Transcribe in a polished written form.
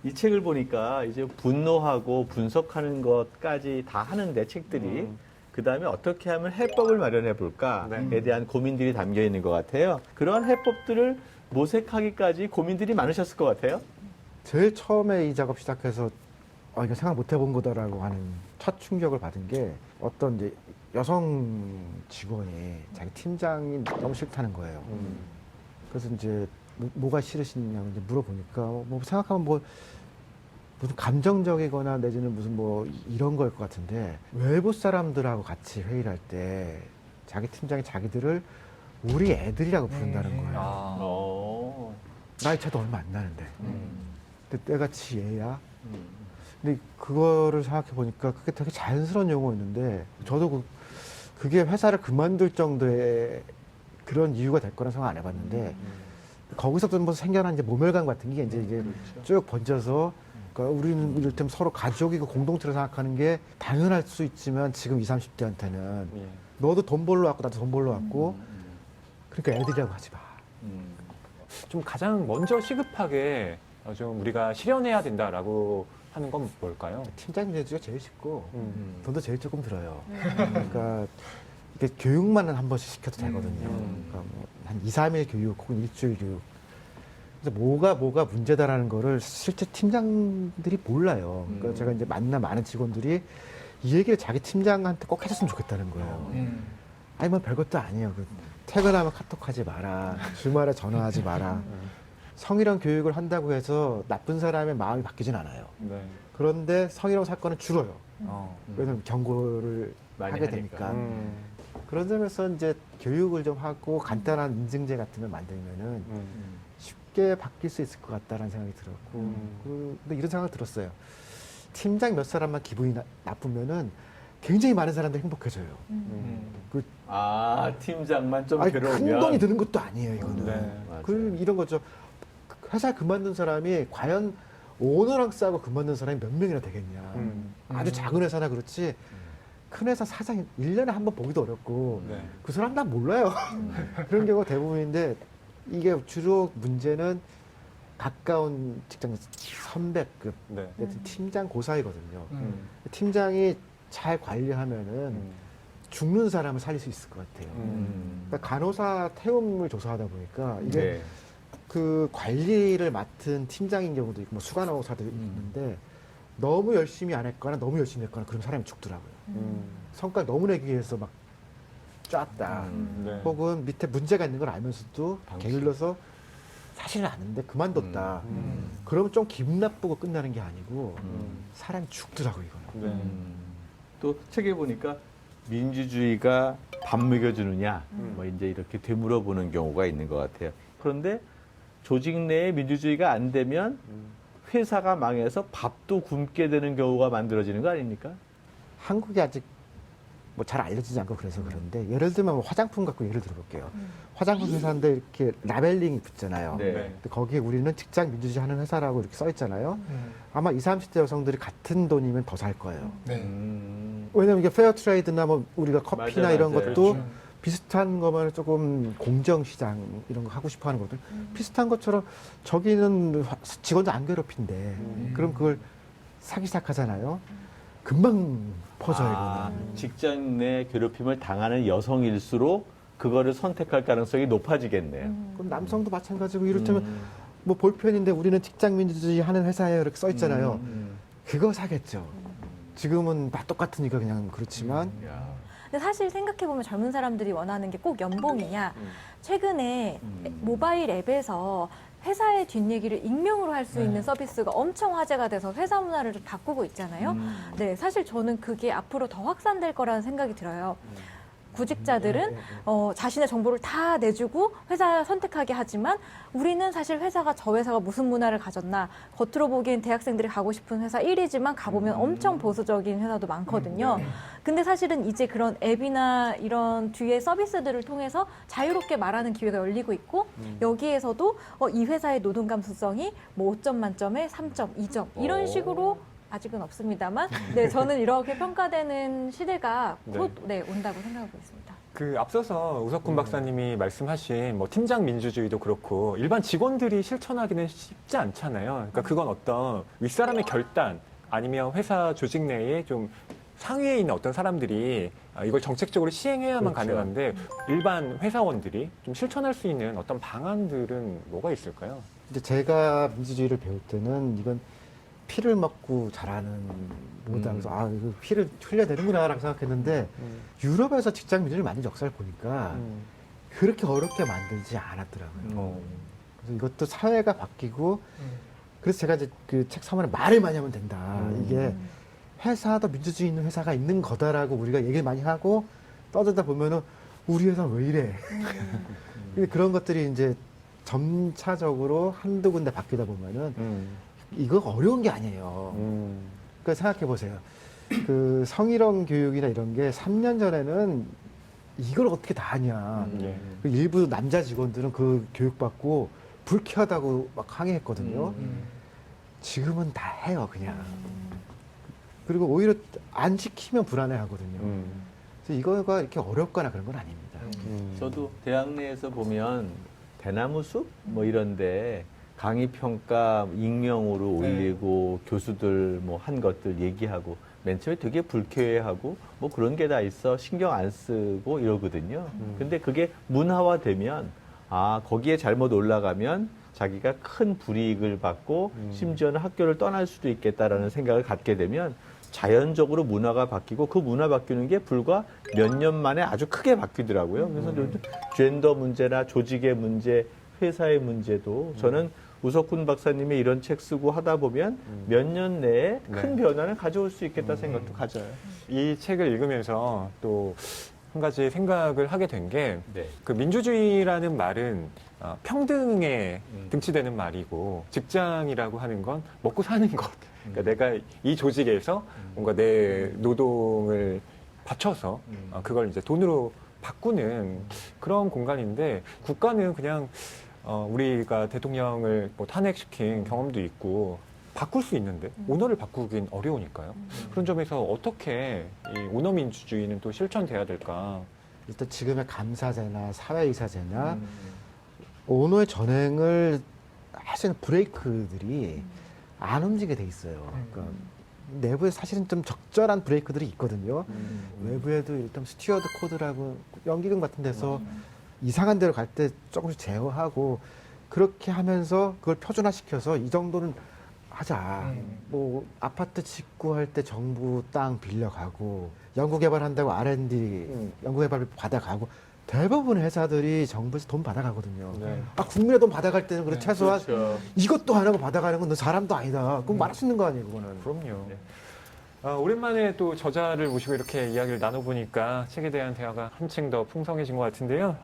이 책을 보니까 이제 분노하고 분석하는 것까지 다 하는데 책들이 그 다음에 어떻게 하면 해법을 마련해 볼까에 네. 대한 고민들이 담겨 있는 것 같아요. 그런 해법들을 모색하기까지 고민들이 많으셨을 것 같아요. 제일 처음에 이 작업 시작해서 이거 생각 못 해본 거다라고 하는 첫 충격을 받은 게 어떤 이제 여성 직원이 자기 팀장이 너무 싫다는 거예요. 그래서 이제 뭐가 싫으시냐고 이제 물어보니까 뭐 생각하면 뭐 무슨 감정적이거나 내지는 무슨 뭐 이런 거일 것 같은데 외부 사람들하고 같이 회의를 할 때 자기 팀장이 자기들을 우리 애들이라고 부른다는 거예요. 아. 나이 차도 얼마 안 나는데. 근데 때같이 얘야. 근데 그거를 생각해 보니까 그게 되게 자연스러운 용어였는데 저도 그게 회사를 그만둘 정도의 그런 이유가 될 거라 생각 안 해봤는데 거기서부터 뭐 생겨난 이제 모멸감 같은 게 이제 이게 쭉 번져서 그러니까 우리는 이를테면 서로 가족이고 공동체로 생각하는 게 당연할 수 있지만 지금 20, 30대한테는 너도 돈 벌러 왔고 나도 돈 벌러 왔고 그러니까 애들이라고 하지 마. 좀 가장 먼저 시급하게 좀 우리가 실현해야 된다라고 하는 건 뭘까요? 팀장 문제가 제일 쉽고 돈도 제일 조금 들어요. 그러니까 이게 교육만 한 번씩 시켜도 되거든요. 그러니까 뭐 한 2, 3일 교육 혹은 일주일 교육. 그래서 뭐가 문제다라는 거를 실제 팀장들이 몰라요. 그러니까 제가 이제 만난 많은 직원들이 이 얘기를 자기 팀장한테 꼭 해줬으면 좋겠다는 거예요. 아니 뭐 별것도 아니에요. 퇴근하면 카톡하지 마라. 주말에 전화하지 마라. 성희롱 교육을 한다고 해서 나쁜 사람의 마음이 바뀌진 않아요. 네. 그런데 성희롱 사건은 줄어요. 왜냐면 경고를 많이 하게 하니까. 되니까. 그런 점에서 이제 교육을 좀 하고 간단한 인증제 같은 걸 만들면은 쉽게 바뀔 수 있을 것 같다는 생각이 들었고. 근데 이런 생각이 들었어요. 팀장 몇 사람만 기분이 나쁘면은 굉장히 많은 사람들이 행복해져요. 팀장만 좀 아니, 괴로우면. 큰 돈이 드는 것도 아니에요, 이거는. 네. 그 이런 거죠. 회사 그만둔 사람이 과연 오너랑 싸고 그만둔 사람이 몇 명이나 되겠냐. 아주 작은 회사나 그렇지. 큰 회사 사장 1년에 한 번 보기도 어렵고 네. 그 사람 난 몰라요. 그런 경우가 대부분인데 이게 주로 문제는 가까운 직장 선배급 네. 팀장 고사이거든요. 팀장이 잘 관리하면은 죽는 사람을 살릴 수 있을 것 같아요. 그러니까 간호사 태움을 조사하다 보니까 이게 네. 그 관리를 맡은 팀장인 경우도 있고 뭐 수간호사도 있는데 너무 열심히 안 했거나 너무 열심히 했거나 그럼 사람이 죽더라고요. 성과를 너무 내기 위해서 막 쫙다. 네. 혹은 밑에 문제가 있는 걸 알면서도 게을러서 사실은 아는데 그만뒀다. 그러면 좀 기분 나쁘고 끝나는 게 아니고 사람이 죽더라고 이거는. 네. 또 책에 보니까 민주주의가 밥 먹여주느냐 뭐 이제 이렇게 되물어보는 경우가 있는 것 같아요. 그런데 조직 내에 민주주의가 안 되면 회사가 망해서 밥도 굶게 되는 경우가 만들어지는 거 아닙니까? 한국이 아직 뭐 잘 알려지지 않고 그래서 그런데 예를 들면 뭐 화장품 갖고 예를 들어볼게요. 화장품 회사인데 이렇게 라벨링이 붙잖아요. 네. 근데 거기에 우리는 직장 민주주의 하는 회사라고 이렇게 써 있잖아요. 아마 20, 30대 여성들이 같은 돈이면 더 살 거예요. 왜냐면 이게 페어 트레이드나 뭐 우리가 커피나 맞아요, 이런 맞아요. 것도 그렇죠. 비슷한 거면 조금 공정시장 이런 거 하고 싶어 하는 것들 비슷한 것처럼 저기는 직원들 안 괴롭힌대. 그럼 그걸 사기 시작하잖아요. 금방 퍼져요, 이거는. 직장 내 괴롭힘을 당하는 여성일수록 그거를 선택할 가능성이 높아지겠네요. 그럼 남성도 마찬가지고 이를테면 뭐 볼펜인데 우리는 직장 민주주의 하는 회사에 이렇게 써 있잖아요. 그거 사겠죠. 지금은 다 똑같으니까 그냥 그렇지만 야. 근데 사실 생각해보면 젊은 사람들이 원하는 게 꼭 연봉이냐. 최근에 모바일 앱에서 회사의 뒷얘기를 익명으로 할 수 있는 서비스가 엄청 화제가 돼서 회사 문화를 좀 바꾸고 있잖아요. 네, 사실 저는 그게 앞으로 더 확산될 거라는 생각이 들어요. 구직자들은 자신의 정보를 다 내주고 회사 선택하게 하지만 우리는 사실 회사가 저 회사가 무슨 문화를 가졌나 겉으로 보기엔 대학생들이 가고 싶은 회사 1위지만 가보면 엄청 보수적인 회사도 많거든요. 근데 사실은 이제 그런 앱이나 이런 뒤에 서비스들을 통해서 자유롭게 말하는 기회가 열리고 있고 여기에서도 이 회사의 노동 감수성이 뭐 5점 만점에 3점, 2점 이런 식으로 아직은 없습니다만, 네, 저는 이렇게 평가되는 시대가 곧 네, 온다고 생각하고 있습니다. 그 앞서서 우석훈 박사님이 말씀하신 뭐 팀장 민주주의도 그렇고 일반 직원들이 실천하기는 쉽지 않잖아요. 그러니까 그건 어떤 윗사람의 결단 아니면 회사 조직 내에 좀 상위에 있는 어떤 사람들이 이걸 정책적으로 시행해야만 그렇죠. 가능한데 일반 회사원들이 좀 실천할 수 있는 어떤 방안들은 뭐가 있을까요? 이제 제가 민주주의를 배울 때는 이건 피를 먹고 자라는 뭐다. 그래서 아, 이거 피를 흘려야 되는구나라고 생각했는데 유럽에서 직장 민주주의 만든 역사를 보니까 그렇게 어렵게 만들지 않았더라고요. 그래서 이것도 사회가 바뀌고 그래서 제가 이제 그 책 서문에 말을 많이 하면 된다. 이게 회사도 민주주의 있는 회사가 있는 거다라고 우리가 얘기를 많이 하고 떠들다 보면은 우리 회사 왜 이래? 근데 그런 것들이 이제 점차적으로 한두 군데 바뀌다 보면은 이거 어려운 게 아니에요. 그러니까 생각해 보세요. 그 성희롱 교육이나 이런 게 3년 전에는 이걸 어떻게 다 하냐. 예. 그 일부 남자 직원들은 그 교육받고 불쾌하다고 막 항의했거든요. 지금은 다 해요, 그냥. 그리고 오히려 안 시키면 불안해 하거든요. 그래서 이거가 이렇게 어렵거나 그런 건 아닙니다. 저도 대학 내에서 보면 대나무 숲 뭐 이런데 강의 평가 익명으로 올리고 교수들 뭐 한 것들 얘기하고 맨 처음에 되게 불쾌해하고 뭐 그런 게 다 있어 신경 안 쓰고 이러거든요. 근데 그게 문화화되면 아 거기에 잘못 올라가면 자기가 큰 불이익을 받고 심지어는 학교를 떠날 수도 있겠다라는 생각을 갖게 되면 자연적으로 문화가 바뀌고 그 문화 바뀌는 게 불과 몇 년 만에 아주 크게 바뀌더라고요. 그래서 젠더 문제나 조직의 문제, 회사의 문제도 저는 우석훈 박사님이 이런 책 쓰고 하다 보면 몇 년 내에 큰 변화를 가져올 수 있겠다 생각도 가져요. 이 책을 읽으면서 또 한 가지 생각을 하게 된 게 네. 그 민주주의라는 말은 평등에 등치되는 말이고 직장이라고 하는 건 먹고 사는 것. 그러니까 내가 이 조직에서 뭔가 내 노동을 바쳐서 그걸 이제 돈으로 바꾸는 그런 공간인데 국가는 그냥 우리가 대통령을 뭐 탄핵시킨 경험도 있고 바꿀 수 있는데 오너를 바꾸긴 어려우니까요. 그런 점에서 어떻게 이 오너 민주주의는 또 실천돼야 될까? 일단 지금의 감사제나 사회이사제나 오너의 전횡을 하시는 브레이크들이 안 움직이게 돼 있어요. 그러니까 내부에 사실은 좀 적절한 브레이크들이 있거든요. 외부에도 일단 스튜어드 코드라고 연기금 같은 데서 이상한 데로 갈 때 조금씩 제어하고 그렇게 하면서 그걸 표준화시켜서 이 정도는 하자. 뭐 아파트 짓고할 때 정부 땅 빌려가고 연구개발한다고 R&D 연구개발을 받아가고 대부분의 회사들이 정부에서 돈 받아가거든요. 네. 아 국민의 돈 받아갈 때는 그래 최소한 그렇죠. 이것도 안 하고 받아가는 건 너 사람도 아니다. 그럼 말할 수 있는 거 아니에요, 그거는. 그럼요. 오랜만에 또 저자를 모시고 이렇게 이야기를 나눠보니까 책에 대한 대화가 한층 더 풍성해진 것 같은데요.